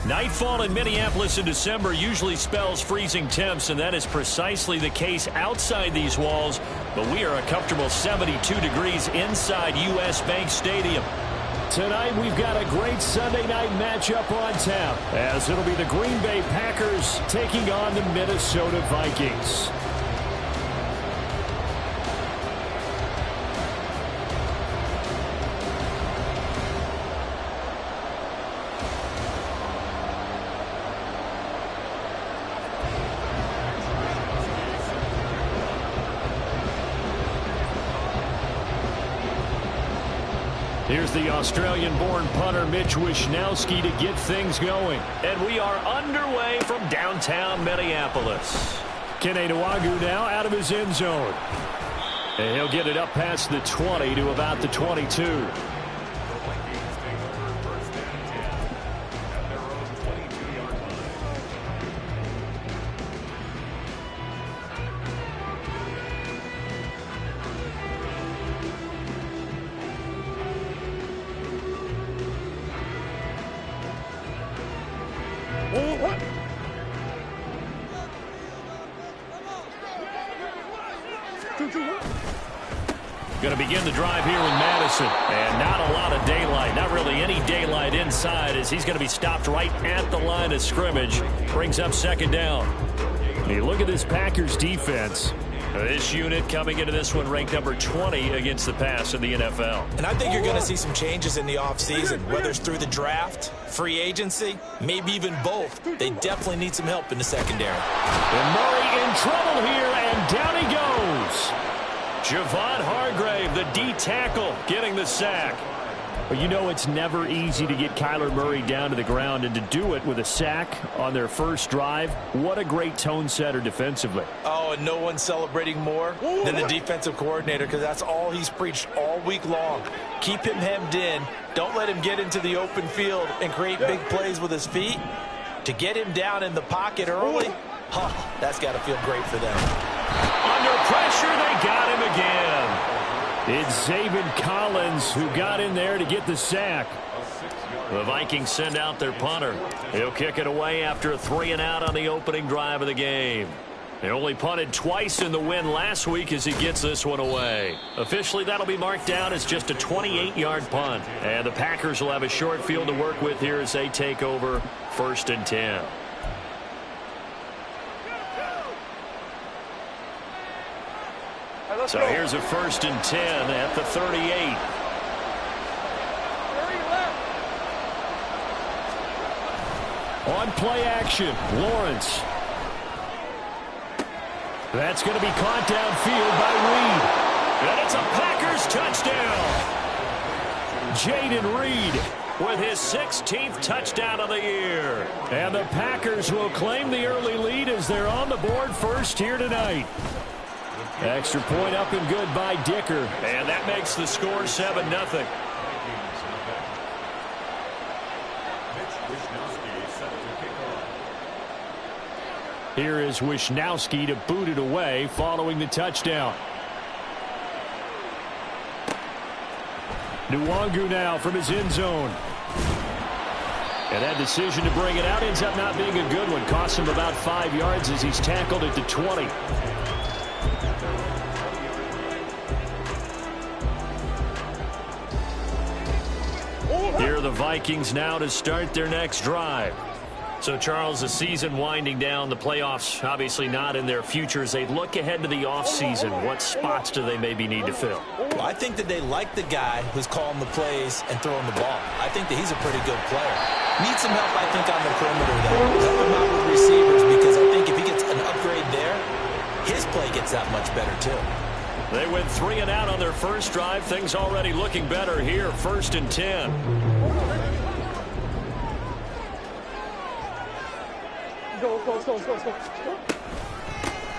Nightfall in Minneapolis in December usually spells freezing temps, and that is precisely the case outside these walls. But we are a comfortable 72 degrees inside U.S. Bank Stadium. Tonight we've got a great Sunday night matchup on tap, as it'll be the Green Bay Packers taking on the Minnesota Vikings. Here's the Australian-born punter Mitch Wishnowsky to get things going. And we are underway from downtown Minneapolis. Kene Nwangwu now out of his end zone. And he'll get it up past the 20 to about the 22. Going to begin the drive here with Madison. And not a lot of daylight. Not really any daylight inside, as he's going to be stopped right at the line of scrimmage. Brings up second down. Hey, look at this Packers defense. This unit coming into this one ranked number 20 against the pass in the NFL. And I think you're going to see some changes in the offseason, whether it's through the draft, free agency, maybe even both. They definitely need some help in the secondary. And Murray in trouble here, and down he goes. Javon Hargrave, the D tackle, getting the sack. Well, you know it's never easy to get Kyler Murray down to the ground, and to do it with a sack on their first drive, what a great tone setter defensively. Oh, and no one's celebrating more than the defensive coordinator, because that's all he's preached all week long. Keep him hemmed in. Don't let him get into the open field and create big plays with his feet. To get him down in the pocket early, that's got to feel great for them. Under pressure, they got him again. It's Zaven Collins who got in there to get the sack. The Vikings send out their punter. He'll kick it away after a 3-and-out on the opening drive of the game. They only punted twice in the win last week as he gets this one away. Officially, that'll be marked down as just a 28-yard punt. And the Packers will have a short field to work with here as they take over 1st and 10. So here's a 1st and 10 at the 38. On play action, Lawrence. That's going to be caught downfield by Reed. And it's a Packers touchdown. Jayden Reed with his 16th touchdown of the year. And the Packers will claim the early lead as they're on the board first here tonight. Extra point up and good by Dicker. And that makes the score 7-0. Here is Wishnowsky to boot it away following the touchdown. Nwangwu now from his end zone. And that decision to bring it out ends up not being a good one. Costs him about 5 yards as he's tackled at the 20. Here are the Vikings now to start their next drive. So, Charles, the season winding down, the playoffs obviously not in their future. As they look ahead to the offseason, what spots do they maybe need to fill? Well, I think that they like the guy who's calling the plays and throwing the ball. I think that he's a pretty good player. Needs some help, I think, on the perimeter, though. Help him out with receivers, because I think if he gets an upgrade there, his play gets that much better, too. They went 3-and-out on their first drive. Things already looking better here. 1st and 10.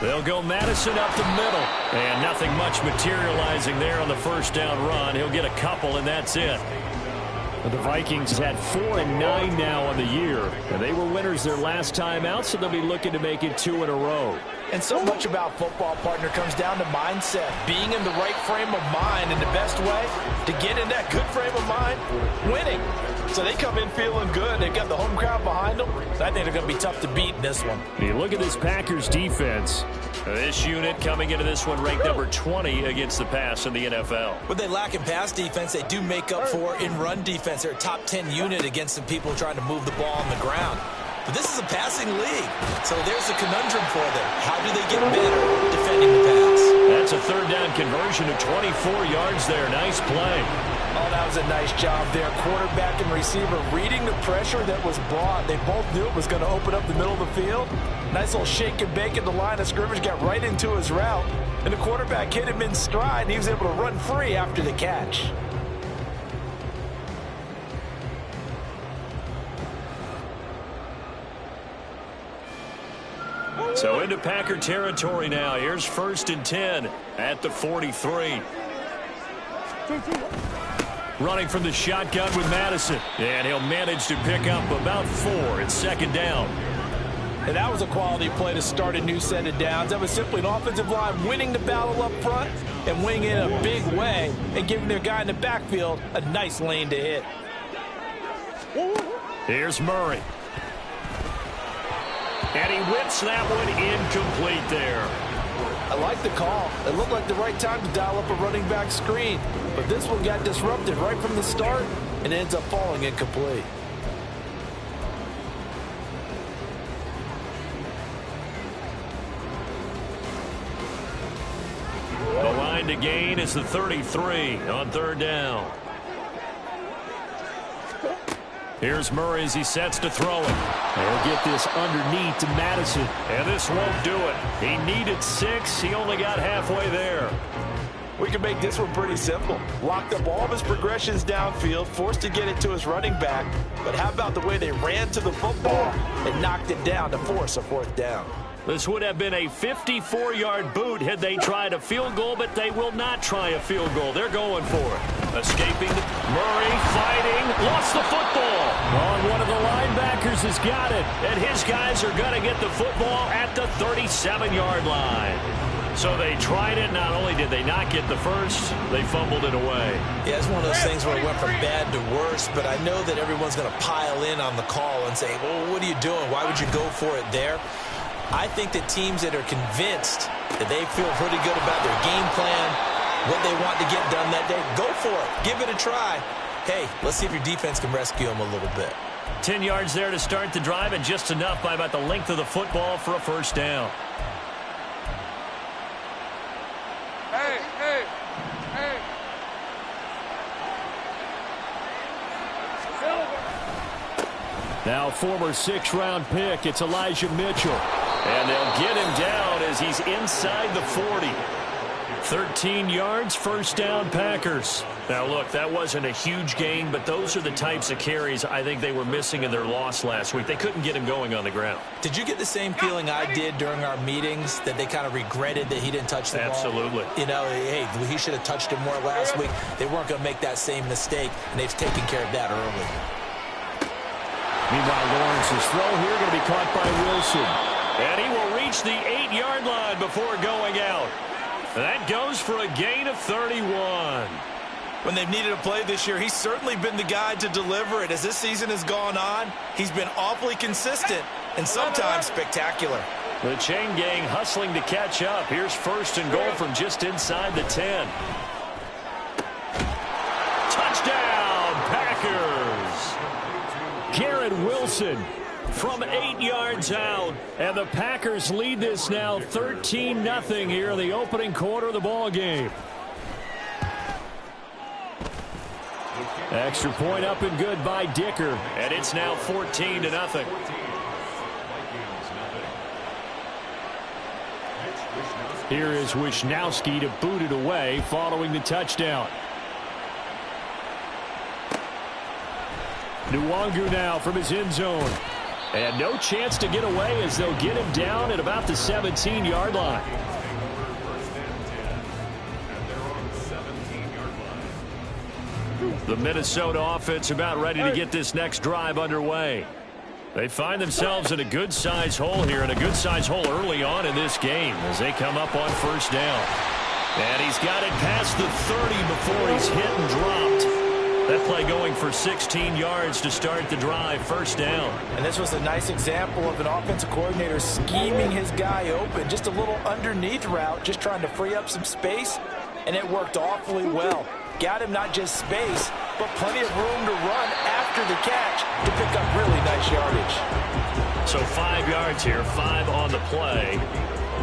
They'll go Madison up the middle. And nothing much materializing there on the first down run. He'll get a couple, and that's it. The Vikings had 4-9 now on the year. And they were winners their last time out, so they'll be looking to make it 2 in a row. And so much about football, partner, comes down to mindset. Being in the right frame of mind, and the best way to get in that good frame of mind, winning. So they come in feeling good. They've got the home crowd behind them. So I think they're going to be tough to beat in this one. You look at this Packers defense. This unit coming into this one ranked number 20 against the pass in the NFL. What they lack in pass defense, they do make up for in run defense. They're a top 10 unit against some people trying to move the ball on the ground. But this is a passing league, so there's a conundrum for them. How do they get better defending the pass? That's a third down conversion of 24 yards there. Nice play. Oh, that was a nice job there. Quarterback and receiver reading the pressure that was brought. They both knew it was going to open up the middle of the field. Nice little shake and bake at the line of scrimmage, got right into his route. And the quarterback hit him in stride, and he was able to run free after the catch. So into Packer territory now. Here's 1st and 10 at the 43. Running from the shotgun with Madison. And he'll manage to pick up about 4. It's 2nd down. And that was a quality play to start a new set of downs. That was simply an offensive line winning the battle up front and winning it in a big way and giving their guy in the backfield a nice lane to hit. Here's Murray. And he whips that one incomplete there. I like the call. It looked like the right time to dial up a running back screen. But this one got disrupted right from the start and ends up falling incomplete. The line to gain is the 33 on 3rd down. Here's Murray as he sets to throw it. They'll get this underneath to Madison. And this won't do it. He needed 6. He only got halfway there. We can make this one pretty simple. Locked up all of his progressions downfield, forced to get it to his running back. But how about the way they ran to the football and knocked it down to force a 4th down? This would have been a 54-yard boot had they tried a field goal, but they will not try a field goal. They're going for it. Escaping. Murray fighting. Lost the football. Oh, one of the linebackers has got it. And his guys are going to get the football at the 37-yard line. So they tried it. Not only did they not get the first, they fumbled it away. Yeah, it's one of those things where it went from bad to worse, but I know that everyone's going to pile in on the call and say, well, what are you doing? Why would you go for it there? I think that teams that are convinced that they feel pretty good about their game plan, what they want to get done that day, go for it. Give it a try. Hey, let's see if your defense can rescue them a little bit. 10 yards there to start the drive, and just enough by about the length of the football for a 1st down. Now former 6th-round pick, it's Elijah Mitchell. And they'll get him down as he's inside the 40. 13 yards, 1st down Packers. Now, look, that wasn't a huge gain, but those are the types of carries I think they were missing in their loss last week. They couldn't get him going on the ground. Did you get the same feeling I did during our meetings, that they kind of regretted that he didn't touch the ball? Absolutely. You know, hey, he should have touched it more last week. They weren't going to make that same mistake, and they've taken care of that early. Meanwhile, Lawrence's throw here going to be caught by Wilson. And he will reach the 8-yard line before going out. That goes for a gain of 31. When they've needed a play this year, he's certainly been the guy to deliver it. As this season has gone on, he's been awfully consistent and sometimes spectacular. The chain gang hustling to catch up. Here's 1st and goal from just inside the 10. Touchdown, Packers! Garrett Wilson from 8 yards out, and the Packers lead this now 13-0 here in the opening quarter of the ball game. Extra point up and good by Dicker, and it's now 14-0. Here is Wisnowski to boot it away following the touchdown. Nwangu now from his end zone. And no chance to get away as they'll get him down at about the 17-yard line. The Minnesota offense about ready to get this next drive underway. They find themselves in a good-sized hole here, and a good-sized hole early on in this game as they come up on first down. And he's got it past the 30 before he's hit and dropped. That play going for 16 yards to start the drive, first down. And this was a nice example of an offensive coordinator scheming his guy open. Just a little underneath route, just trying to free up some space, and it worked awfully well. Got him not just space, but plenty of room to run after the catch to pick up really nice yardage. So 5 yards here, 5 on the play,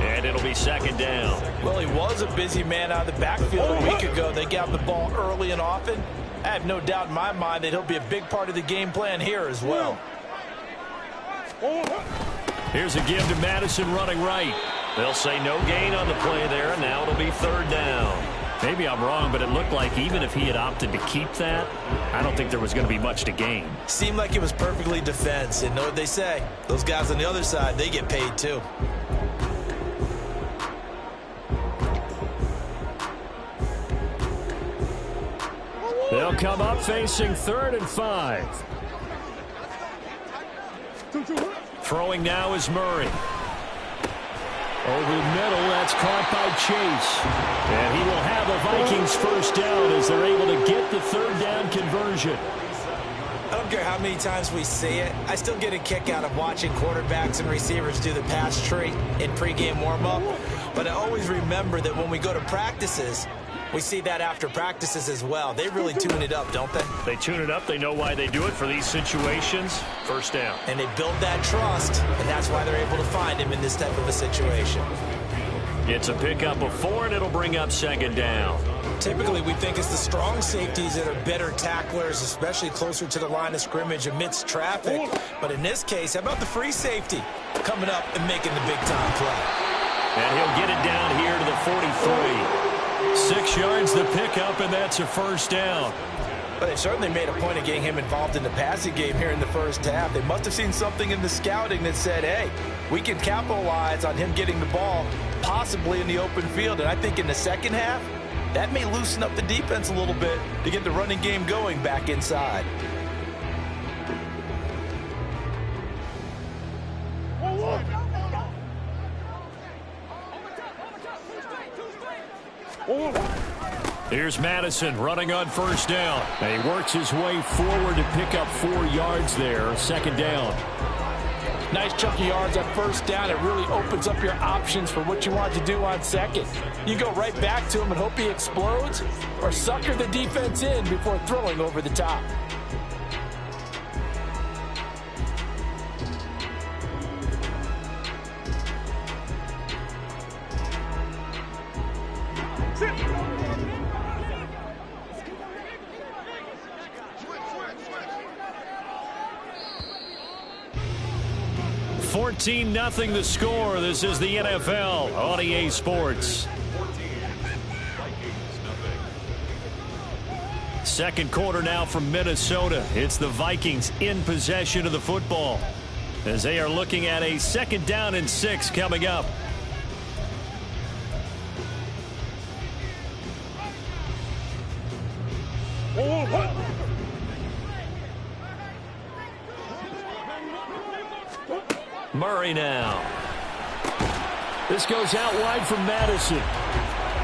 and it'll be second down. Well, he was a busy man out of the backfield a week ago. They got the ball early and often. I have no doubt in my mind that he'll be a big part of the game plan here as well. Here's a give to Madison running right. They'll say no gain on the play there, and now it'll be third down. Maybe I'm wrong, but it looked like even if he had opted to keep that, I don't think there was going to be much to gain. Seemed like it was perfectly defense. And know what they say? Those guys on the other side, they get paid too. They'll come up facing 3rd and 5. Throwing now is Murray. Over the middle, that's caught by Chase. And he will have a Vikings first down as they're able to get the 3rd down conversion. I don't care how many times we see it. I still get a kick out of watching quarterbacks and receivers do the pass tree in pregame warm-up. But I always remember that when we go to practices, we see that after practices as well. They really tune it up, don't they? They tune it up. They know why they do it for these situations. First down. And they build that trust, and that's why they're able to find him in this type of a situation. It's a pickup of 4, and it'll bring up second down. Typically, we think it's the strong safeties that are better tacklers, especially closer to the line of scrimmage amidst traffic. But in this case, how about the free safety coming up and making the big-time play? And he'll get it down here to the 43. 6 yards the pickup, and that's a first down. But they certainly made a point of getting him involved in the passing game here in the first half. They must have seen something in the scouting that said, hey, we can capitalize on him getting the ball possibly in the open field. And I think in the second half, that may loosen up the defense a little bit to get the running game going back inside. Here's Madison running on first down. And he works his way forward to pick up 4 yards there. Second down. Nice chunk of yards on first down. It really opens up your options for what you want to do on second. You go right back to him and hope he explodes, or sucker the defense in before throwing over the top. Sit. 14-0 the score. This is the NFL on EA Sports. Second quarter now from Minnesota. It's the Vikings in possession of the football as they are looking at a 2nd down and 6 coming up. Murray now. This goes out wide from Madison.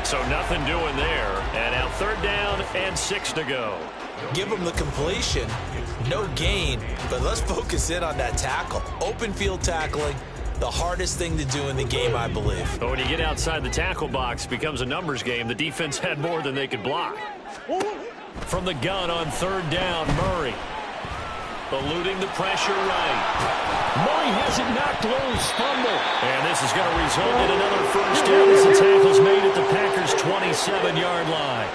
So nothing doing there. And now 3rd down and 6 to go. Give him the completion. No gain, but let's focus in on that tackle. Open field tackling, the hardest thing to do in the game, I believe. But when you get outside the tackle box, it becomes a numbers game. The defense had more than they could block. From the gun on 3rd down, Murray. Eluding the pressure right. Murray has it knocked loose. Fumble. And this is going to result in another first down as the tackle's made at the Packers' 27-yard line.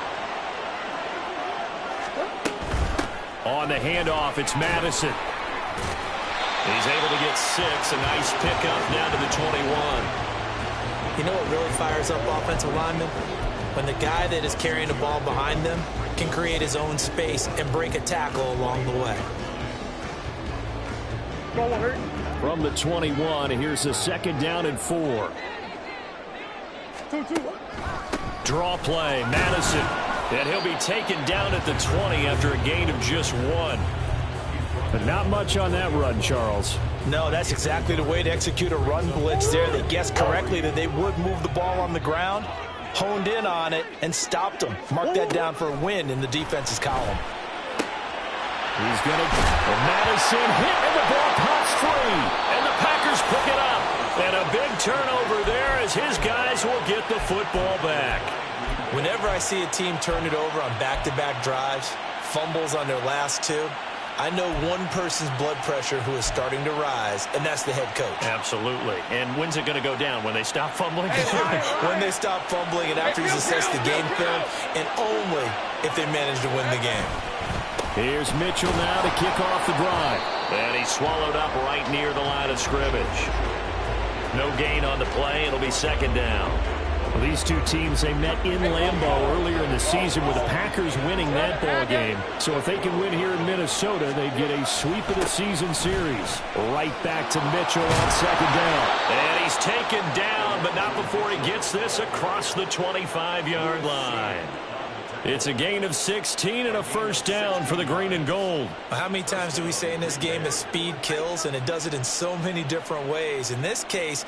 On the handoff, it's Madison. He's able to get 6. A nice pickup down to the 21. You know what really fires up offensive linemen? When the guy that is carrying the ball behind them can create his own space and break a tackle along the way. From the 21, here's a 2nd down and 4. Draw play, Madison. And he'll be taken down at the 20 after a gain of just 1. But not much on that run, Charles. No, that's exactly the way to execute a run blitz there. They guessed correctly that they would move the ball on the ground, honed in on it, and stopped them. Mark that down for a win in the defense's column. He's going to... Madison hit, and the ball pops free. And the Packers pick it up. And a big turnover there as his guys will get the football back. Whenever I see a team turn it over on back-to-back drives, fumbles on their last two, I know one person's blood pressure who is starting to rise, and that's the head coach. Absolutely. And when's it going to go down? When they stop fumbling? When they stop fumbling and after he's assessed the game film, and only if they manage to win the game. Here's Mitchell now to kick off the drive. And he's swallowed up right near the line of scrimmage. No gain on the play. It'll be second down. Well, these two teams, they met in Lambeau earlier in the season with the Packers winning that ball game. So if they can win here in Minnesota, they get a sweep of the season series. Right back to Mitchell on second down. And he's taken down, but not before he gets this across the 25-yard line. It's a gain of 16 and a first down for the green and gold. How many times do we say in this game that speed kills, and it does it in so many different ways? In this case,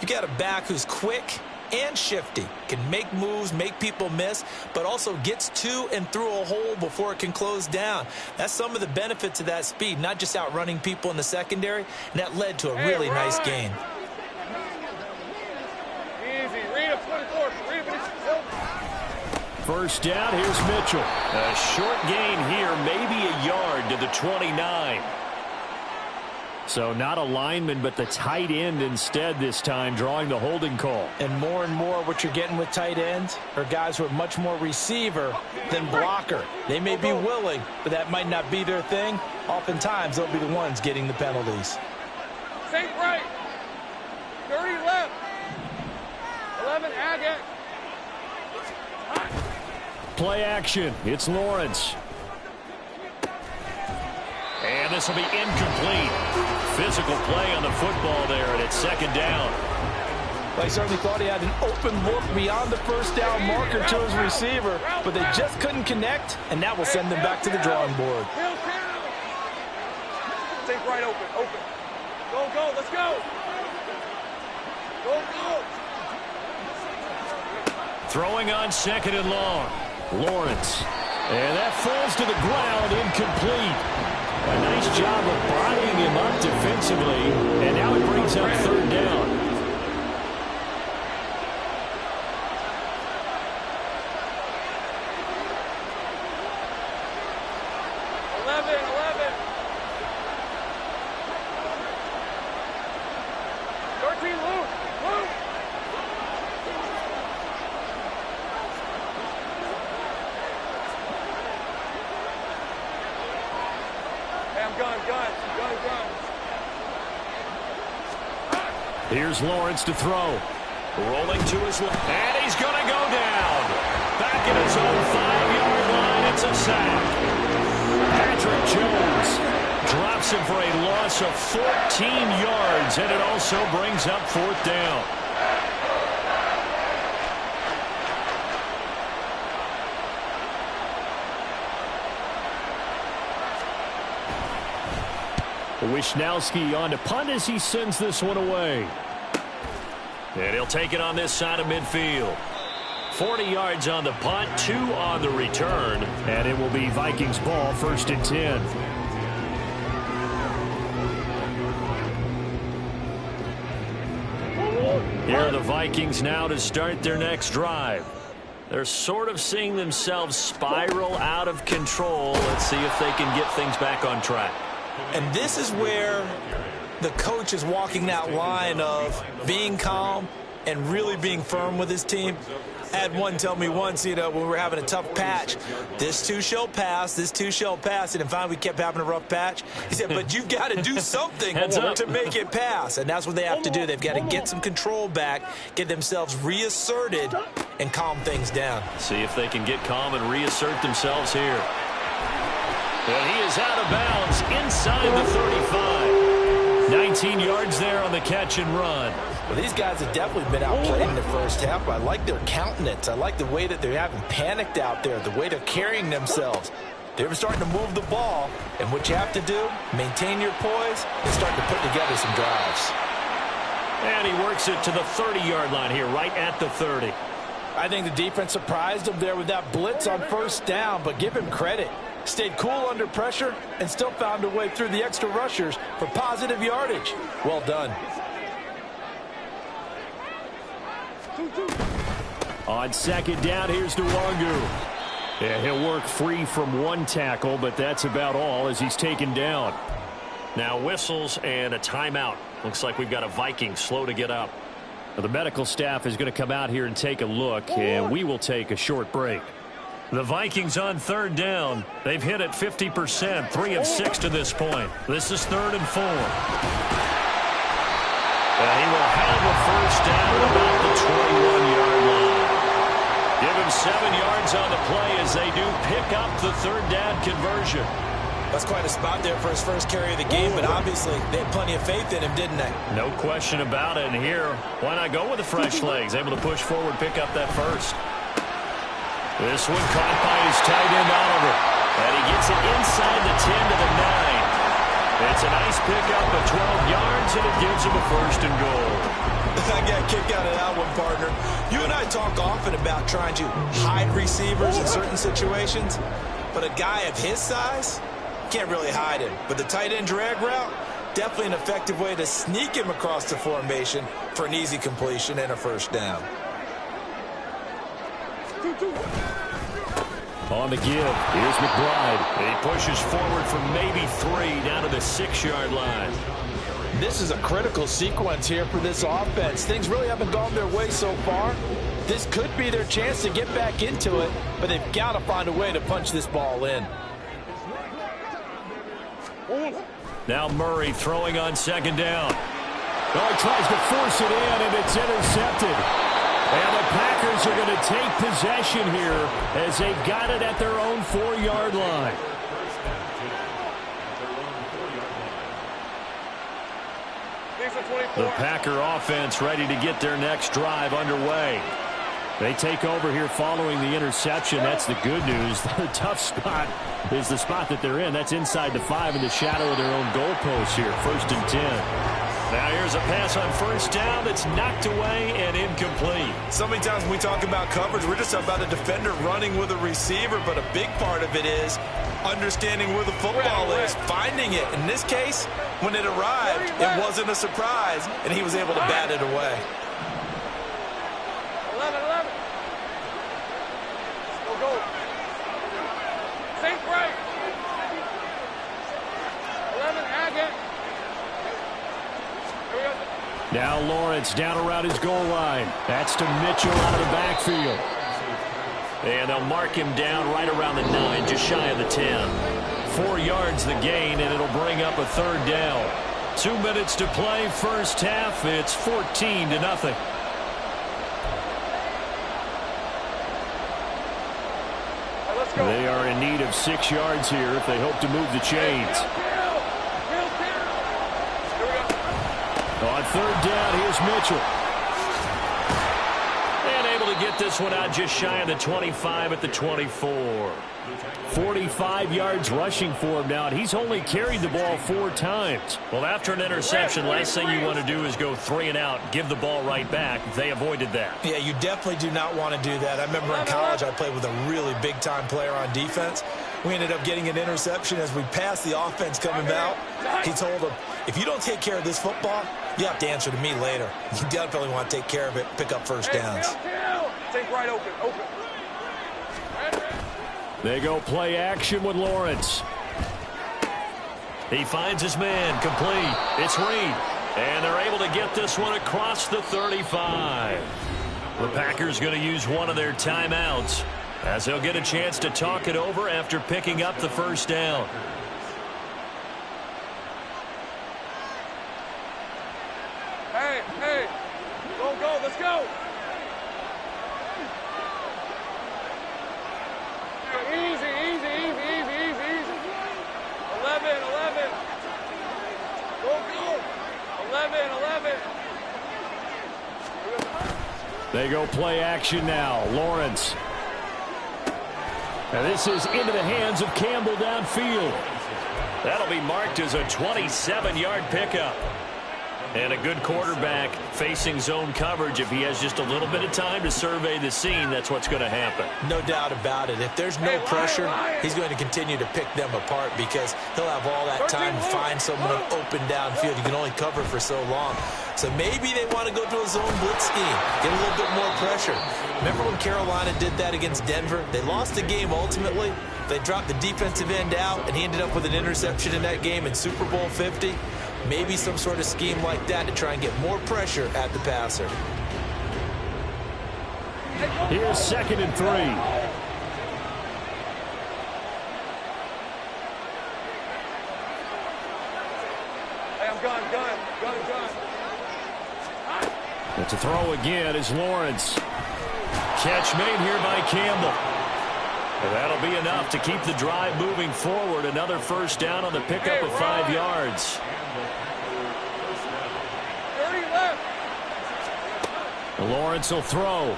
you got a back who's quick and shifty, can make moves, make people miss, but also gets to and through a hole before it can close down. That's some of the benefits of that speed, not just outrunning people in the secondary, and that led to a really nice gain. Easy, read a 24, First down, here's Mitchell. A short gain here, maybe a yard to the 29. So not a lineman, but the tight end instead this time, drawing the holding call. And more what you're getting with tight ends are guys who are much more receiver than blocker. They may be willing, but that might not be their thing. Oftentimes, they'll be the ones getting the penalties. Safe right. 30 left. 11 Agate. Play action. It's Lawrence. And this will be incomplete. Physical play on the football there, and it's second down. Well, he certainly thought he had an open look beyond the first down marker to his receiver, but they just couldn't connect, and that will send them back to the drawing board. Safe right open, open. Go, let's go. Go. Throwing on second and long. Lawrence. And that falls to the ground, incomplete. A nice job of bodying him up defensively, and now it brings up third down. 11. 13, Luke. Gun. Here's Lawrence to throw. Rolling to his left. And he's going to go down. Back at his own 5-yard line. It's a sack. Patrick Jones drops him for a loss of 14 yards. And it also brings up fourth down. Wishnowski on to punt as he sends this one away. And he'll take it on this side of midfield. 40 yards on the punt, 2 on the return. And it will be Vikings ball, 1st and 10. Here are the Vikings now to start their next drive. They're sort of seeing themselves spiral out of control. Let's see if they can get things back on track. And this is where the coach is walking that line of being calm and really being firm with his team. I had one tell me once, when we were having a tough patch, this too shall pass, and then finally we kept having a rough patch. He said, but you've got to do something to make it pass, and that's what they have to do. They've got to get some control back, get themselves reasserted, and calm things down. See if they can get calm and reassert themselves here. And he is out of bounds inside the 35. 19 yards there on the catch and run. Well, these guys have definitely been outplayed in the first half, but I like their countenance. I like the way that they haven't panicked out there, the way they're carrying themselves. They're starting to move the ball, and what you have to do, maintain your poise and start to put together some drives. And he works it to the 30-yard line here, right at the 30. I think the defense surprised him there with that blitz on first down, but give him credit. Stayed cool under pressure and still found a way through the extra rushers for positive yardage. Well done. On second down, here's Nwangu. Yeah, he'll work free from one tackle, but that's about all as he's taken down. Now whistles and a timeout. Looks like we've got a Viking slow to get up. The medical staff is going to come out here and take a look, and we will take a short break. The Vikings on third down. They've hit it 50%, 3 of 6 to this point. This is 3rd and 4. And he will have a first down at about the 21-yard line. Give him 7 yards on the play as they do pick up the third down conversion. That's quite a spot there for his first carry of the game, but obviously they had plenty of faith in him, didn't they? No question about it. And here, why not go with the fresh legs? Able to push forward, pick up that first. This one caught by his tight end, Oliver. And he gets it inside the 10 to the 9. It's a nice pickup of 12 yards, and it gives him a first and goal. I got a kick out of that one, partner. You and I talk often about trying to hide receivers in certain situations, but a guy of his size can't really hide him. But the tight end drag route, definitely an effective way to sneak him across the formation for an easy completion and a first down. On the give, here's McBride. He pushes forward for maybe 3 down to the 6-yard line. This is a critical sequence here for this offense. Things really haven't gone their way so far. This could be their chance to get back into it, but they've got to find a way to punch this ball in. Now Murray throwing on second down. Oh, he tries to force it in, and it's intercepted. And the Packers are going to take possession here as they've got it at their own 4-yard line. The Packer offense ready to get their next drive underway. They take over here following the interception. That's the good news. The tough spot is the spot that they're in. That's inside the 5 in the shadow of their own goalpost here. 1st and 10. Now here's a pass on first down that's knocked away and incomplete. So many times when we talk about coverage, we're just about a defender running with a receiver, but a big part of it is understanding where the football is, finding it. In this case, when it arrived, it wasn't a surprise, and he was able to bat it away. 11. Go. Think right. 11, Agate. Now Lawrence down around his goal line. That's to Mitchell out of the backfield. And they'll mark him down right around the 9, just shy of the 10. 4 yards the gain, and it'll bring up a third down. 2 minutes to play, first half. It's 14-0. They are in need of 6 yards here if they hope to move the chains. On third down, here's Mitchell. And able to get this one out just shy of the 25 at the 24. 45 yards rushing for him now, and he's only carried the ball 4 times. Well, after an interception, last thing you want to do is go 3 and out, give the ball right back. They avoided that. Yeah, you definitely do not want to do that. I remember in college I played with a really big-time player on defense. We ended up getting an interception as we passed the offense coming out. He told him, if you don't take care of this football, you have to answer to me later. You definitely want to take care of it, pick up first downs. Think right, open. They go play action with Lawrence. He finds his man, complete. It's Reed. And they're able to get this one across the 35. The Packers going to use one of their timeouts as they'll get a chance to talk it over after picking up the first down. Hey. Go. Let's go. Easy. 11. Go. 11. They go play action now. Lawrence. And this is into the hands of Campbell downfield. That'll be marked as a 27-yard pickup. And a good quarterback facing zone coverage. If he has just a little bit of time to survey the scene, that's what's going to happen. No doubt about it. If there's no pressure, he's going to continue to pick them apart because he'll have all that time to find someone open downfield. You can only cover for so long. So maybe they want to go to a zone blitz scheme, get a little bit more pressure. Remember when Carolina did that against Denver? They lost the game ultimately. They dropped the defensive end out, and he ended up with an interception in that game in Super Bowl 50. Maybe some sort of scheme like that to try and get more pressure at the passer. Here's 2nd and 3. Hey, I'm gun. But to throw again is Lawrence. Catch made here by Campbell. And that'll be enough to keep the drive moving forward. Another first down on the pickup of 5 yards. 30 left. Lawrence will throw.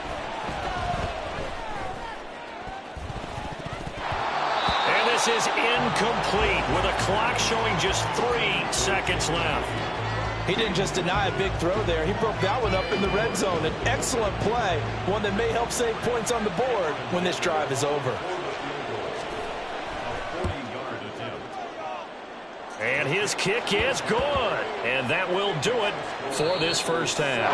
And this is incomplete with a clock showing just 3 seconds left. He didn't just deny a big throw there. He broke that one up in the red zone. An excellent play, one that may help save points on the board when this drive is over. And his kick is good. And that will do it for this first half.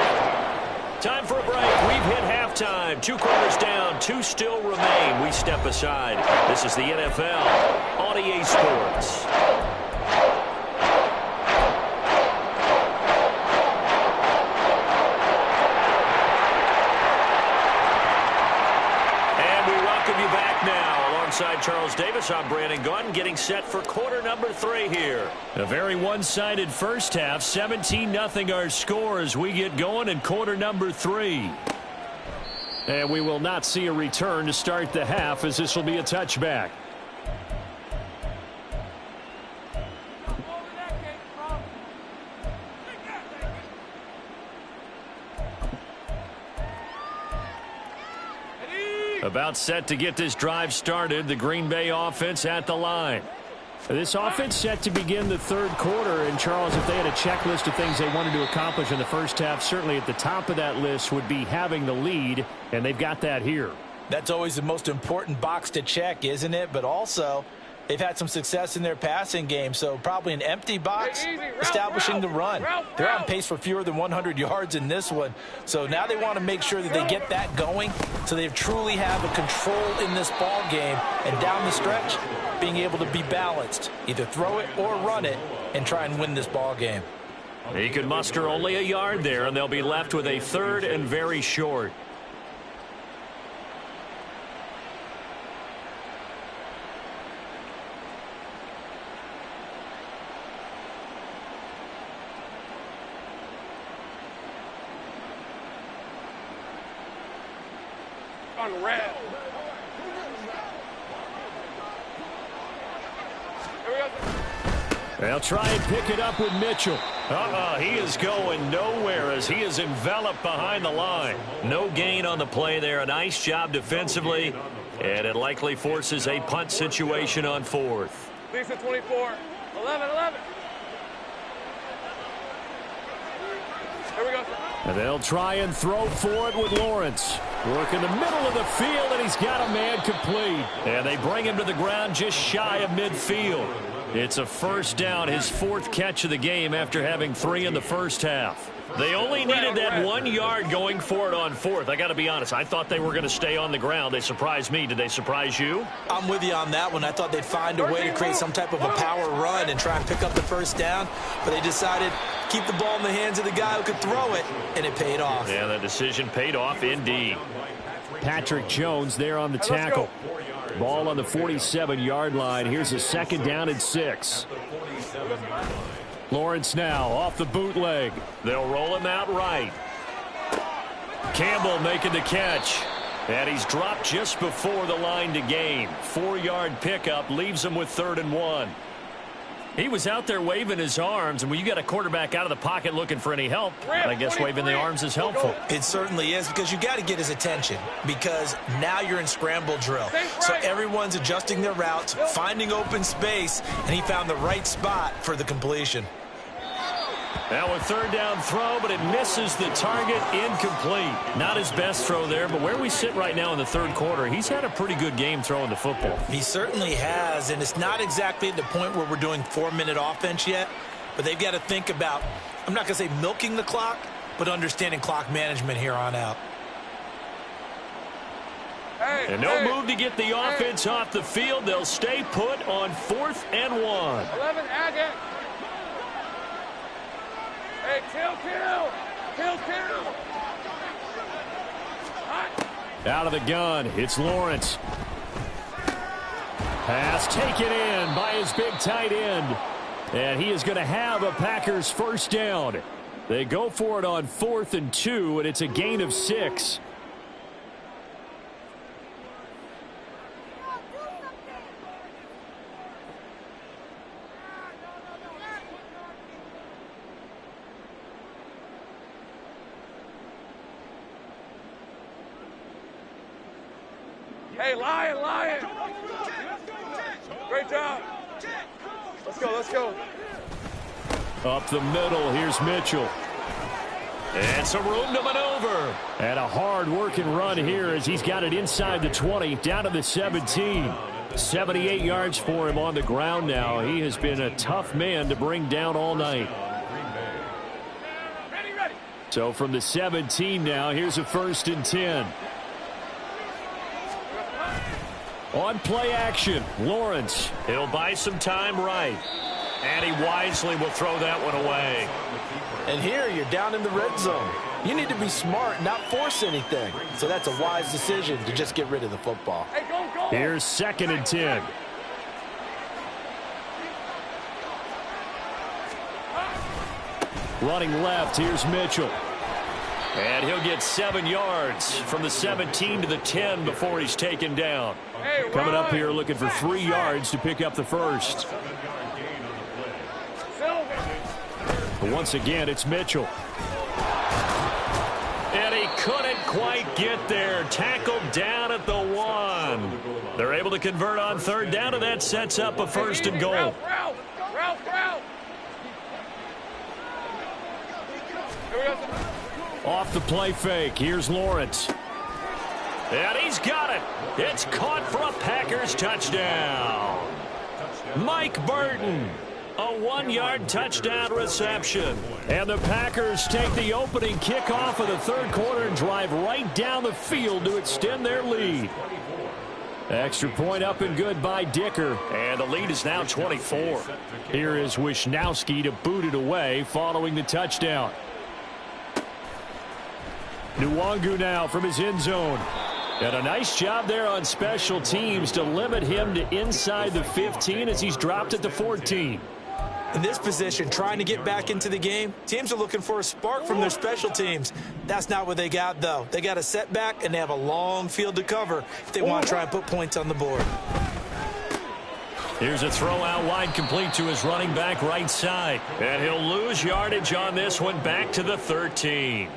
Time for a break. We've hit halftime. 2 quarters down. 2 still remain. We step aside. This is the NFL on EA Sports. Alongside Charles Davis, I'm Brandon Gaudin, getting set for quarter number 3 here. A very one-sided first half, 17-0 our score as we get going in quarter number 3. And we will not see a return to start the half as this will be a touchback. About set to get this drive started. The Green Bay offense at the line. This offense set to begin the 3rd quarter. And, Charles, if they had a checklist of things they wanted to accomplish in the first half, certainly at the top of that list would be having the lead, and they've got that here. That's always the most important box to check, isn't it? But also, they've had some success in their passing game, so probably an empty box, establishing the run. They're on pace for fewer than 100 yards in this one, so now they want to make sure that they get that going so they truly have a control in this ball game, and down the stretch, being able to be balanced, either throw it or run it, and try and win this ball game. He could muster only a yard there, and they'll be left with a 3rd and very short. On red. Here we go. They'll try and pick it up with Mitchell. He is going nowhere as he is enveloped behind the line. No gain on the play there. A nice job defensively, and it likely forces a punt situation on 4th. Lisa 24. 11. Here we go. And they'll try and throw for it with Lawrence. Work in the middle of the field, and he's got a man complete. And they bring him to the ground just shy of midfield. It's a first down, his 4th catch of the game after having 3 in the first half. They only needed that 1 yard going for it on 4th. I got to be honest, I thought they were going to stay on the ground. They surprised me. Did they surprise you? I'm with you on that one. I thought they'd find a way to create some type of a power run and try and pick up the first down, but they decided to keep the ball in the hands of the guy who could throw it, and it paid off. Yeah, that decision paid off indeed. Patrick Jones there on the tackle. Ball on the 47-yard line. Here's a 2nd down and 6. Lawrence now off the bootleg. They'll roll him out right. Campbell making the catch. And he's dropped just before the line to gain. 4-yard pickup leaves him with 3rd and 1. He was out there waving his arms, and when you got a quarterback out of the pocket looking for any help, I guess waving the arms is helpful. It certainly is, because you got to get his attention, because now you're in scramble drill. So everyone's adjusting their routes, finding open space, and he found the right spot for the completion. Now a third down throw, but it misses the target, incomplete. Not his best throw there, but where we sit right now in the third quarter, he's had a pretty good game throwing the football. He certainly has, and it's not exactly at the point where we're doing 4-minute offense yet, but they've got to think about, I'm not going to say milking the clock, but understanding clock management here on out. And no move to get the offense off the field. They'll stay put on 4th and 1. 11, add it. Hey, kill. Out of the gun, it's Lawrence. Pass taken in by his big tight end. And he is going to have a Packers first down. They go for it on 4th and 2, and it's a gain of 6. Hey, Lion. Great job. Let's go. Up the middle, here's Mitchell. And some room to maneuver. And a hard-working run here as he's got it inside the 20, down to the 17. 78 yards for him on the ground now. He has been a tough man to bring down all night. Ready. So from the 17 now, here's a 1st and 10. On play action, Lawrence. He'll buy some time right. And he wisely will throw that one away. And here you're down in the red zone. You need to be smart, not force anything. So that's a wise decision to just get rid of the football. Hey, go. Here's 2nd and 10. Running left, here's Mitchell. And he'll get 7 yards from the 17 to the 10 before he's taken down. Hey, Coming up here looking for 3 yards to pick up the first. But once again, it's Mitchell. And he couldn't quite get there. Tackled down at the 1. They're able to convert on 3rd down, and that sets up a 1st and goal. Ralph. Here we go. Off the play fake, here's Lawrence. And he's got it. It's caught for a Packers touchdown. Mike Burton, a 1-yard touchdown reception. And the Packers take the opening kickoff of the third quarter and drive right down the field to extend their lead. Extra point up and good by Dicker. And the lead is now 24. Here is Wisnowski to boot it away following the touchdown. Nwangu now from his end zone. And a nice job there on special teams to limit him to inside the 15 as he's dropped at the 14. In this position, trying to get back into the game, teams are looking for a spark from their special teams. That's not what they got, though. They got a setback, and they have a long field to cover if they want to try and put points on the board. Here's a throw out wide, complete to his running back right side. And he'll lose yardage on this one, back to the 13.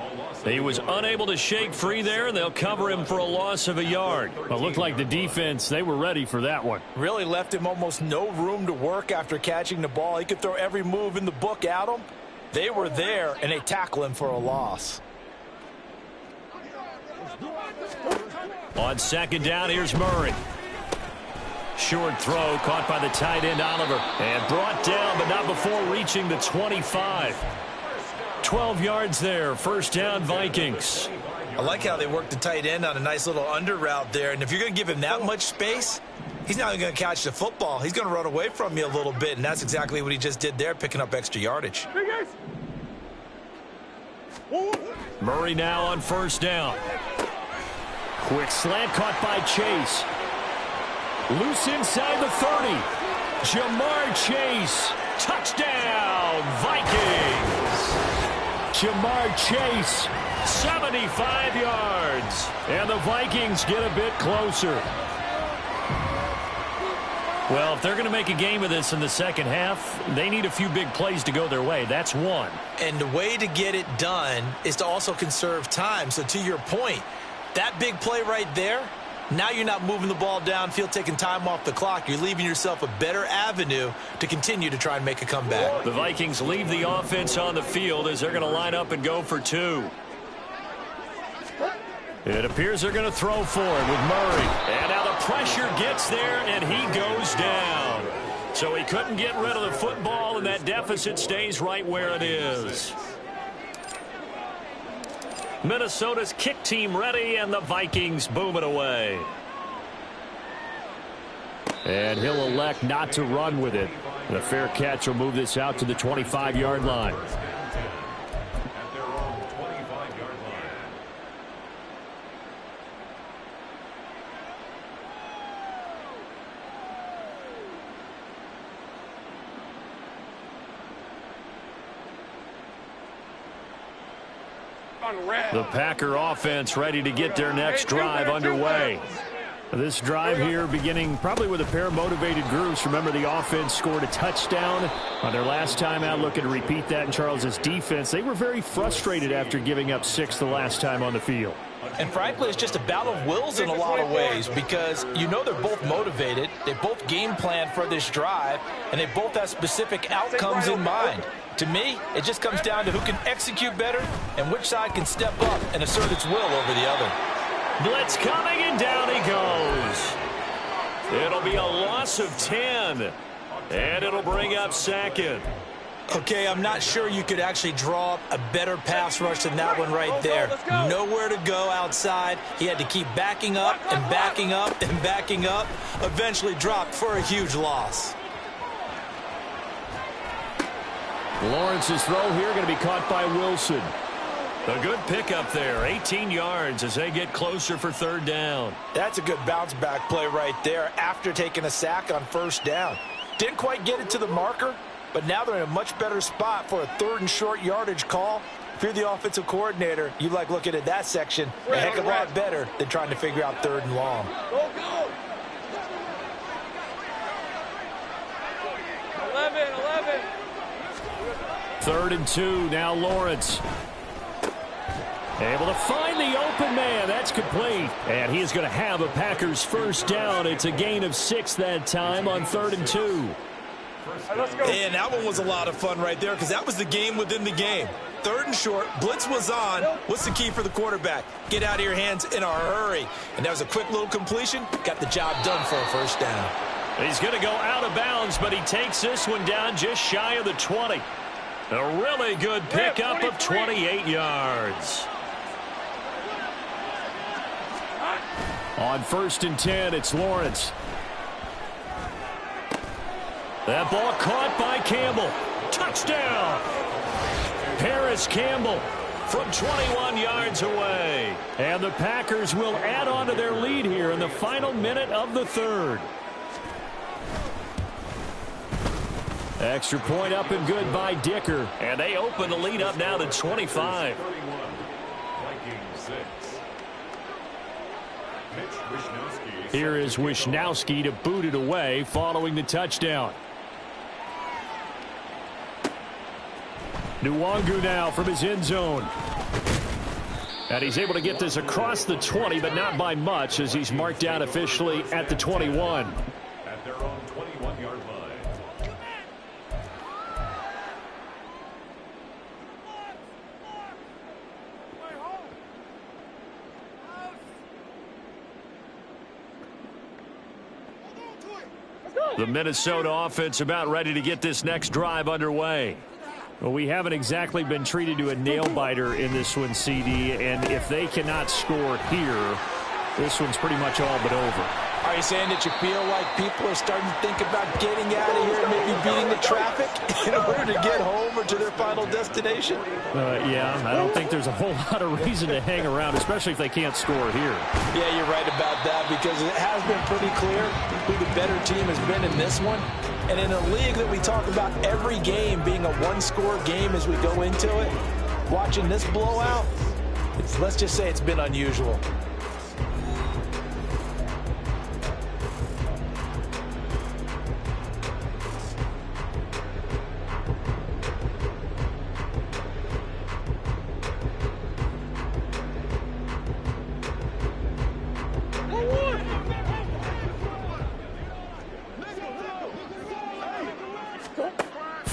He was unable to shake free there, and they'll cover him for a loss of a yard. Well, it looked like the defense, they were ready for that one. Really left him almost no room to work after catching the ball. He could throw every move in the book at him. They were there, and they tackle him for a loss. On 2nd down, here's Murray. Short throw caught by the tight end Oliver. And brought down, but not before reaching the 25. 12 yards there. 1st down, Vikings. I like how they worked the tight end on a nice little under route there. And if you're going to give him that much space, he's not even going to catch the football. He's going to run away from you a little bit. And that's exactly what he just did there, picking up extra yardage. Murray now on 1st down. Quick slant caught by Chase. Loose inside the 30. Jamar Chase. Touchdown, Vikings. Jamar Chase, 75 yards. And the Vikings get a bit closer. Well, if they're going to make a game of this in the second half, they need a few big plays to go their way. That's one. And the way to get it done is to also conserve time. So to your point, that big play right there, now you're not moving the ball downfield, taking time off the clock. You're leaving yourself a better avenue to continue to try and make a comeback. The Vikings leave the offense on the field as they're going to line up and go for two. It appears they're going to throw for it with Murray. And now the pressure gets there, and he goes down. So he couldn't get rid of the football, and that deficit stays right where it is. Minnesota's kick team ready, and the Vikings boom it away. And he'll elect not to run with it. The fair catch will move this out to the 25-yard line. The Packer offense ready to get their next drive underway. This drive here beginning probably with a pair of motivated groups. Remember, the offense scored a touchdown on their last time out. Looking to repeat that in Charles's defense. They were very frustrated after giving up 6 the last time on the field. And frankly, it's just a battle of wills in a lot of ways because you know they're both motivated. They both game plan for this drive, and they both have specific outcomes in mind. To me, it just comes down to who can execute better and which side can step up and assert its will over the other. Blitz coming, and down he goes. It'll be a loss of 10, and it'll bring up second. Okay, I'm not sure you could actually draw up a better pass rush than that one right there. Nowhere to go outside. He had to keep backing up and backing up and backing up. Eventually dropped for a huge loss. Lawrence's throw here going to be caught by Wilson. A good pickup there, 18 yards as they get closer for third down. That's a good bounce back play right there after taking a sack on first down. Didn't quite get it to the marker, but now they're in a much better spot for a third and short yardage call. If you're the offensive coordinator, you like looking at that section a heck of a lot better than trying to figure out third and long. Go, go. 11. 3rd and 2, now Lawrence. Able to find the open man. That's complete. And he is going to have a Packers first down. It's a gain of 6 that time on 3rd and 2. Right, let's go. And that one was a lot of fun right there because that was the game within the game. 3rd and short, blitz was on. What's the key for the quarterback? Get out of your hands in a hurry. And that was a quick little completion. Got the job done for a first down. He's going to go out of bounds, but he takes this one down just shy of the 20. A really good pickup of 28 yards. On 1st and 10, it's Lawrence. That ball caught by Campbell. Touchdown! Paris Campbell from 21 yards away. And the Packers will add on to their lead here in the final minute of the 3rd. Extra point up and good by Dicker. And they open the lead up now to 25. Here is Wisnowski to boot it away following the touchdown. Nwangu now from his end zone. And he's able to get this across the 20, but not by much as he's marked down officially at the 21. At their own 21-yard line. The Minnesota offense about ready to get this next drive underway. Well, we haven't exactly been treated to a nail-biter in this one, CD, and if they cannot score here, this one's pretty much all but over. Are you saying that you feel like people are starting to think about getting out of here and maybe beating the traffic in order to get home or to their final destination? Yeah, I don't think there's a whole lot of reason to hang around, especially if they can't score here. Yeah, you're right about that because it has been pretty clear who the better team has been in this one. And in a league that we talk about every game being a one-score game as we go into it, watching this blowout, let's just say it's been unusual.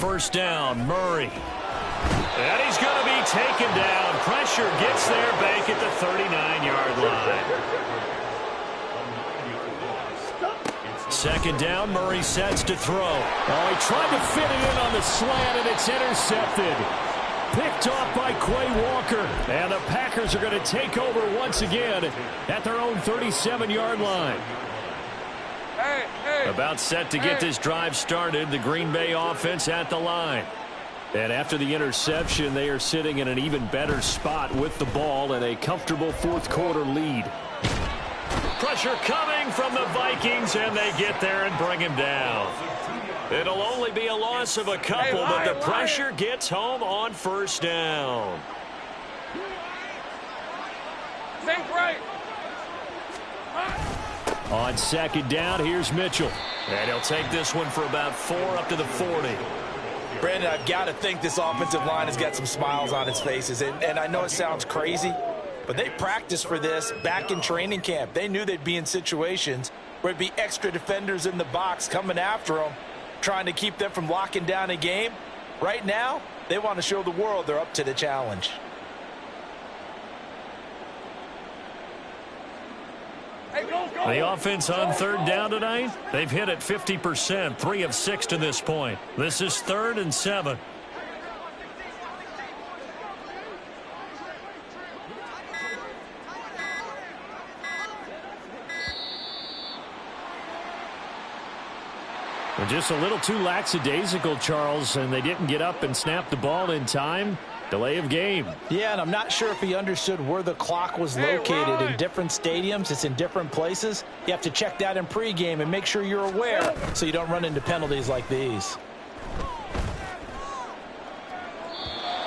first down. Murray. And he's going to be taken down. Pressure gets there back at the 39-yard line. Second down, Murray sets to throw. Oh, he tried to fit it in on the slant, and it's intercepted. Picked off by Quay Walker. And the Packers are going to take over once again at their own 37-yard line. About set to get this drive started. The Green Bay offense at the line. And after the interception, they are sitting in an even better spot with the ball and a comfortable fourth-quarter lead. Pressure coming from the Vikings, and they get there and bring him down. It'll only be a loss of a couple, but the pressure gets home on first down. Think right. On second down, here's Mitchell. And he'll take this one for about 4 up to the 40. Brandon, I've got to think this offensive line has got some smiles on its faces. And I know it sounds crazy, but they practiced for this back in training camp. They knew they'd be in situations where it'd be extra defenders in the box coming after them, trying to keep them from locking down a game. Right now, they want to show the world they're up to the challenge. The offense on third down tonight, they've hit it 50%, 3 of 6 to this point. This is 3rd and 7. Well, just a little too lackadaisical, Charles, and they didn't get up and snap the ball in time. Delay of game. Yeah, and I'm not sure if he understood where the clock was located. In different stadiums, it's in different places. You have to check that in pregame and make sure you're aware so you don't run into penalties like these.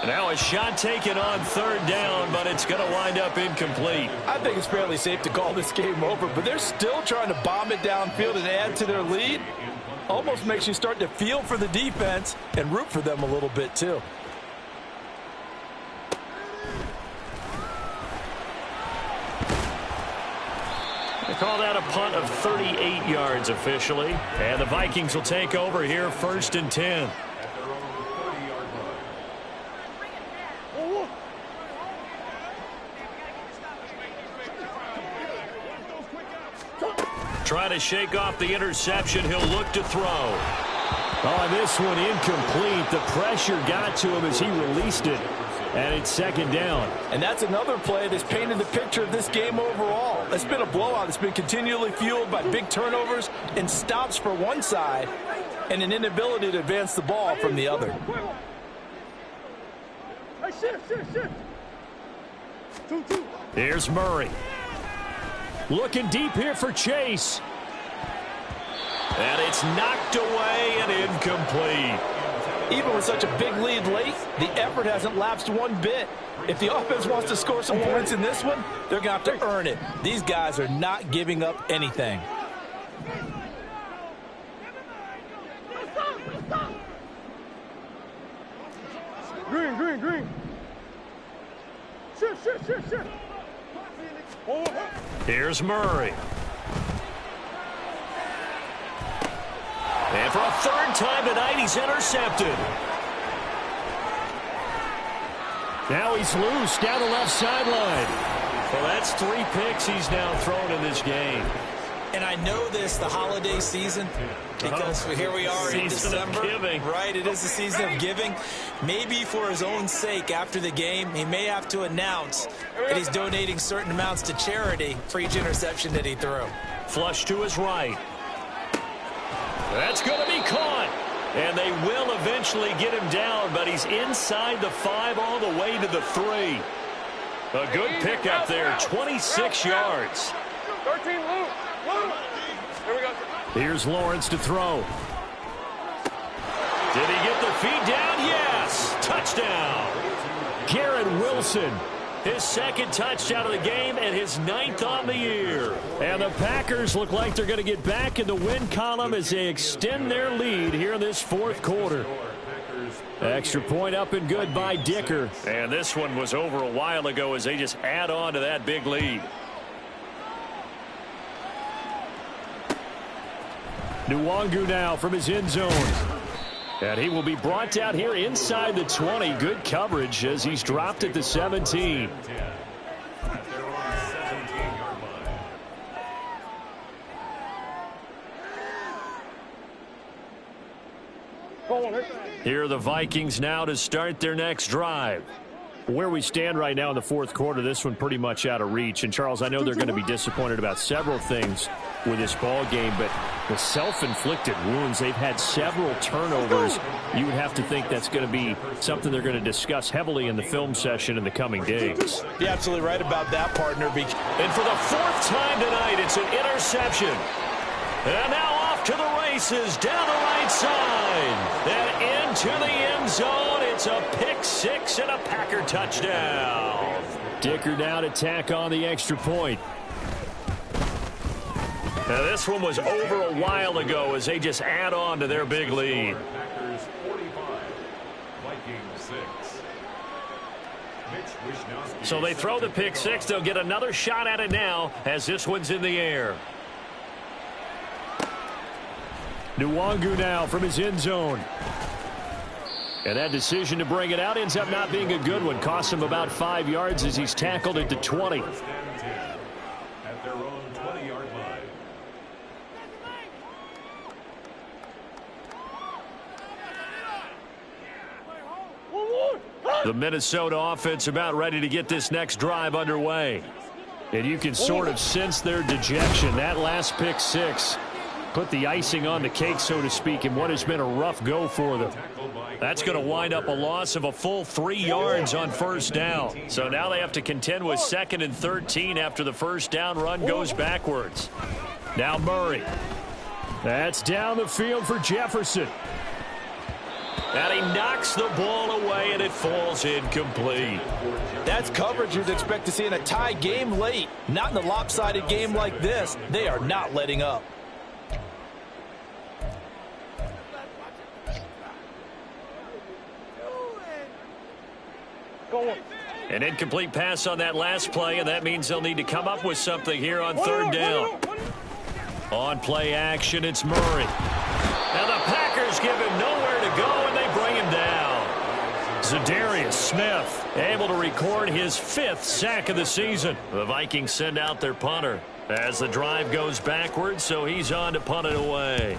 Now a shot taken on third down, but it's going to wind up incomplete. I think it's fairly safe to call this game over, but they're still trying to bomb it downfield and add to their lead. Almost makes you start to feel for the defense and root for them a little bit, too. They call that a punt of 38 yards officially. And the Vikings will take over here 1st and 10. Trying to shake off the interception. He'll look to throw. Oh, this one incomplete. The pressure got to him as he released it. And it's 2nd down. And that's another play that's painted the picture of this game overall. It's been a blowout. It's been continually fueled by big turnovers and stops for one side and an inability to advance the ball from the other. Here's Murray. Looking deep here for Chase. And it's knocked away and incomplete. Even with such a big lead late, the effort hasn't lapsed one bit. If the offense wants to score some points in this one, they're going to have to earn it. These guys are not giving up anything. Green. Shift. Here's Murray. And for a 3rd time tonight, he's intercepted. Now he's loose down the left sideline. Well, that's 3 picks he's now thrown in this game. And I know this, the holiday season, because here we are in December. Right, it is the season of giving. Maybe for his own sake, after the game, he may have to announce that he's donating certain amounts to charity for each interception that he threw. Flush to his right. That's going to be caught. And they will eventually get him down, but he's inside the 5 all the way to the 3. A good pickup there, 26 yards. 13, Luke. Here we go. Here's Lawrence to throw. Did he get the feet down? Yes. Touchdown. Garrett Wilson. His 2nd touchdown of the game and his 9th on the year. And the Packers look like they're going to get back in the win column as they extend their lead here in this 4th quarter. Extra point up and good by Dicker. And this one was over a while ago as they just add on to that big lead. Nwangu now from his end zone. And he will be brought down here inside the 20. Good coverage as he's dropped at the 17. Here are the Vikings now to start their next drive. Where we stand right now in the fourth quarter, this one pretty much out of reach. And, Charles, I know they're going to be disappointed about several things with this ball game, but the self-inflicted wounds, they've had several turnovers. You would have to think that's going to be something they're going to discuss heavily in the film session in the coming days. You're absolutely right about that, partner. And for the fourth time tonight, it's an interception. And now off to the races down the right side. And into the end zone. It's a pick six and a Packer touchdown. Dicker now to tack on the extra point. Now this one was over a while ago as they just add on to their big lead. Packers 45, Vikings 6. So they throw the pick six. They'll get another shot at it now as this one's in the air. Nwangu now from his end zone. And that decision to bring it out ends up not being a good one. Costs him about 5 yards as he's tackled at the 20. At their own 20-yard line. The Minnesota offense about ready to get this next drive underway. And you can sort of sense their dejection. That last pick six put the icing on the cake, so to speak, in what has been a rough go for them. That's going to wind up a loss of a full 3 yards on first down. So now they have to contend with 2nd and 13 after the first down run goes backwards. Now Murray. That's down the field for Jefferson. And he knocks the ball away, and it falls incomplete. That's coverage you'd expect to see in a tie game late. Not in a lopsided game like this. They are not letting up. An incomplete pass on that last play, and that means they'll need to come up with something here on third down. On play action, it's Murray. Now the Packers give him nowhere to go, and they bring him down. Zadarius Smith able to record his 5th sack of the season. The Vikings send out their punter as the drive goes backwards, so he's on to punt it away.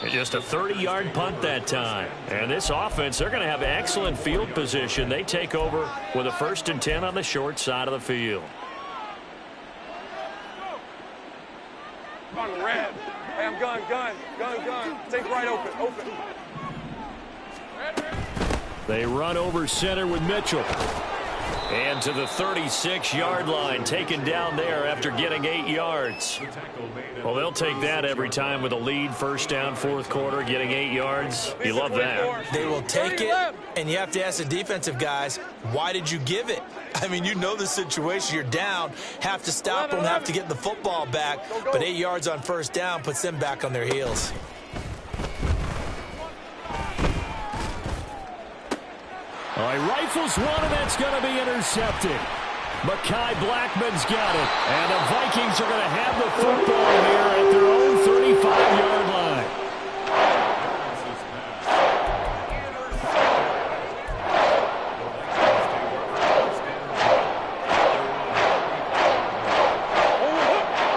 Just a 30-yard punt that time. And this offense, they're going to have excellent field position. They take over with a 1st and 10 on the short side of the field. On the red. Hey, I'm gun. Take right open. They run over center with Mitchell. And to the 36-yard line, taken down there after getting 8 yards. Well, they'll take that every time with a lead, 1st down, 4th quarter, getting 8 yards. You love that. They will take it, and you have to ask the defensive guys, why did you give it? I mean, you know the situation. You're down, have to stop them, have to get the football back, but 8 yards on 1st down puts them back on their heels. All right, rifles one, and that's going to be intercepted. Mekhi Blackmon's got it. And the Vikings are going to have the football here at their own 35-yard line.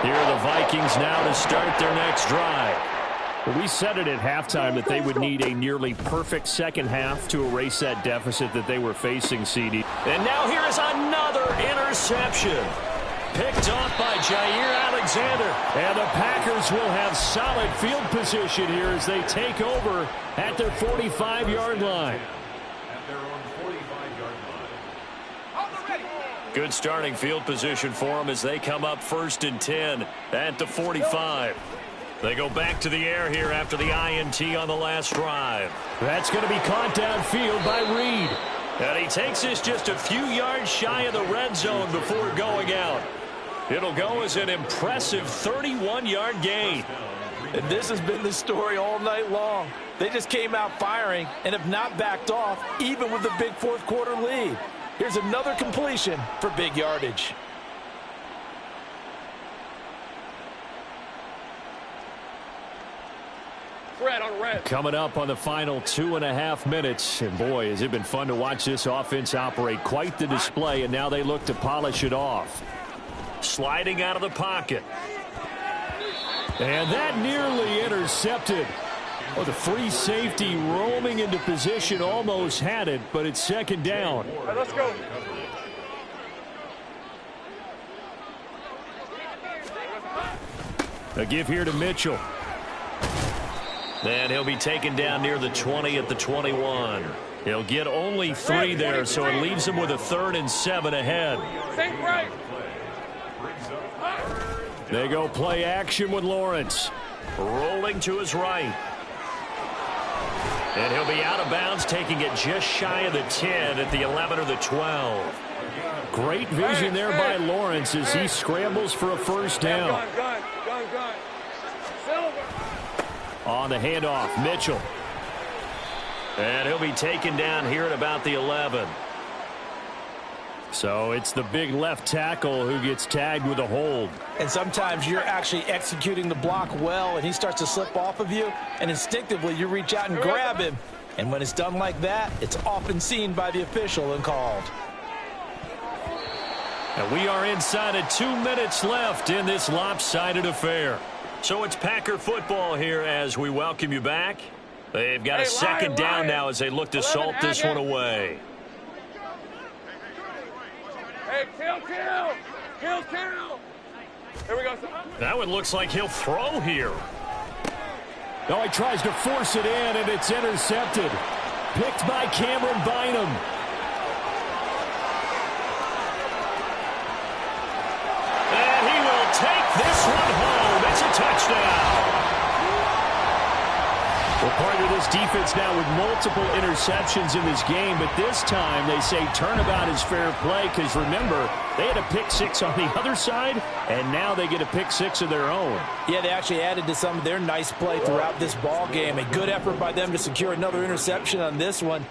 Here are the Vikings now to start their next drive. We said it at halftime that they would need a nearly perfect second half to erase that deficit that they were facing, CD. And now here is another interception. Picked off by Jair Alexander. And the Packers will have solid field position here as they take over at their 45-yard line. At their own 45-yard line. Good starting field position for them as they come up 1st and 10 at the 45. They go back to the air here after the INT on the last drive. That's going to be caught downfield by Reed. And he takes this just a few yards shy of the red zone before going out. It'll go as an impressive 31-yard gain. And this has been the story all night long. They just came out firing and have not backed off, even with the big 4th quarter lead. Here's another completion for big yardage. Red on red. Coming up on the final 2.5 minutes. And boy, has it been fun to watch this offense operate. Quite the display, and now they look to polish it off. Sliding out of the pocket. And that nearly intercepted. Oh, the free safety roaming into position almost had it, but it's second down. All right, let's go. A give here to Mitchell. And he'll be taken down near the 20 at the 21. He'll get only 3 there, so it leaves him with a 3rd and 7 ahead. Think right. They go play action with Lawrence. Rolling to his right. And he'll be out of bounds, taking it just shy of the 10 at the 11 or the 12. Great vision there by Lawrence as he scrambles for a first down. Gun. Silver. On the handoff, Mitchell. And he'll be taken down here at about the 11. So it's the big left tackle who gets tagged with a hold. And sometimes you're actually executing the block well, and he starts to slip off of you, and instinctively you reach out and grab him. And when it's done like that, it's often seen by the official and called. And we are inside of 2 minutes left in this lopsided affair. So it's Packer football here as we welcome you back. They've got a second down now as they look to salt this one away. Hey, kill. Here we go. That one looks like he'll throw here. No, he tries to force it in, and it's intercepted. Picked by Cameron Bynum. And he will take this one home. It's a touchdown. Well, part of this defense now with multiple interceptions in this game, but this time they say turnabout is fair play because, remember, they had a pick 6 on the other side, and now they get a pick 6 of their own. Yeah, they actually added to some of their nice play throughout this ball game. A good effort by them to secure another interception on this one.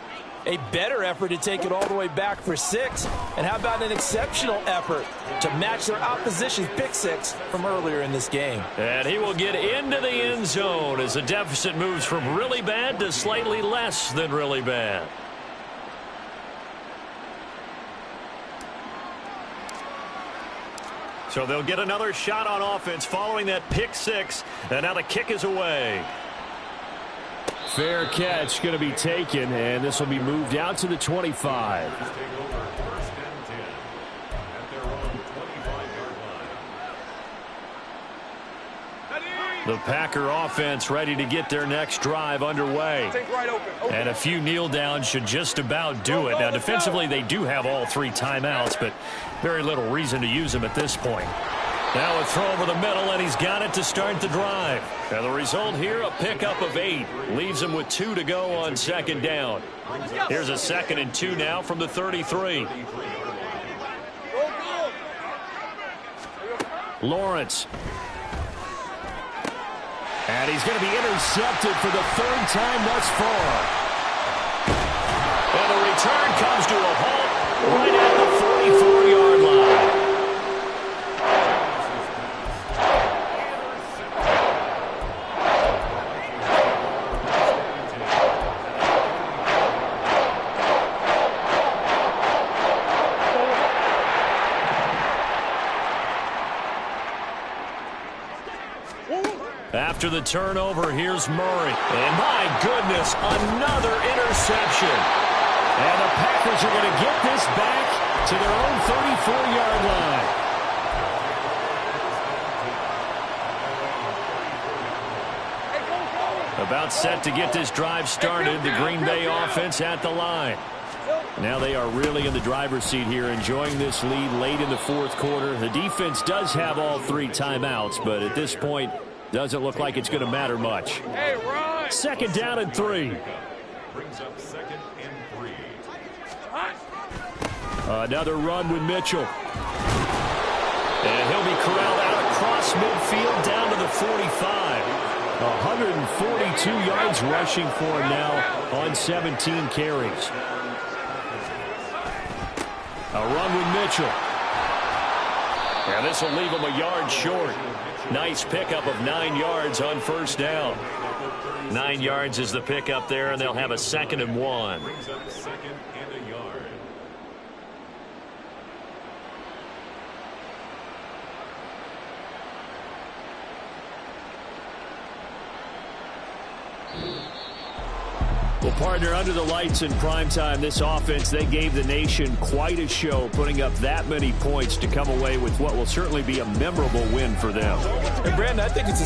A better effort to take it all the way back for 6. And how about an exceptional effort to match their opposition's pick 6 from earlier in this game. And he will get into the end zone as the deficit moves from really bad to slightly less than really bad. So they'll get another shot on offense following that pick 6. And now the kick is away. Fair catch going to be taken, and this will be moved out to the 25. The Packer offense ready to get their next drive underway. Think right open. And a few kneel downs should just about do it. Now, defensively, they do have all 3 timeouts, but very little reason to use them at this point. Now a throw over the middle, and he's got it to start the drive. And the result here, a pickup of 8. Leaves him with 2 to go on second down. Here's a 2nd and 2 now from the 33. Lawrence. And he's going to be intercepted for the 3rd time thus far. And the return comes to a halt right at the 44-yard line. After the turnover, here's Murray. And my goodness, another interception. And the Packers are going to get this back to their own 34-yard line. About set to get this drive started. The Green Bay offense at the line. Now they are really in the driver's seat here, enjoying this lead late in the 4th quarter. The defense does have all 3 timeouts, but at this point, doesn't look like it's going to matter much. Hey, Ron. 2nd down and 3. Brings up 2nd and 3. Another run with Mitchell. And he'll be corralled out across midfield down to the 45. 142 yards rushing for him now on 17 carries. A run with Mitchell. And this will leave him a yard short. Nice pickup of 9 yards on first down. 9 yards is the pickup there, and they'll have a 2nd and 1. Brings up 2nd and a yard. Well, partner, under the lights in primetime, this offense, they gave the nation quite a show, putting up that many points to come away with what will certainly be a memorable win for them. And Brandon, I think it's a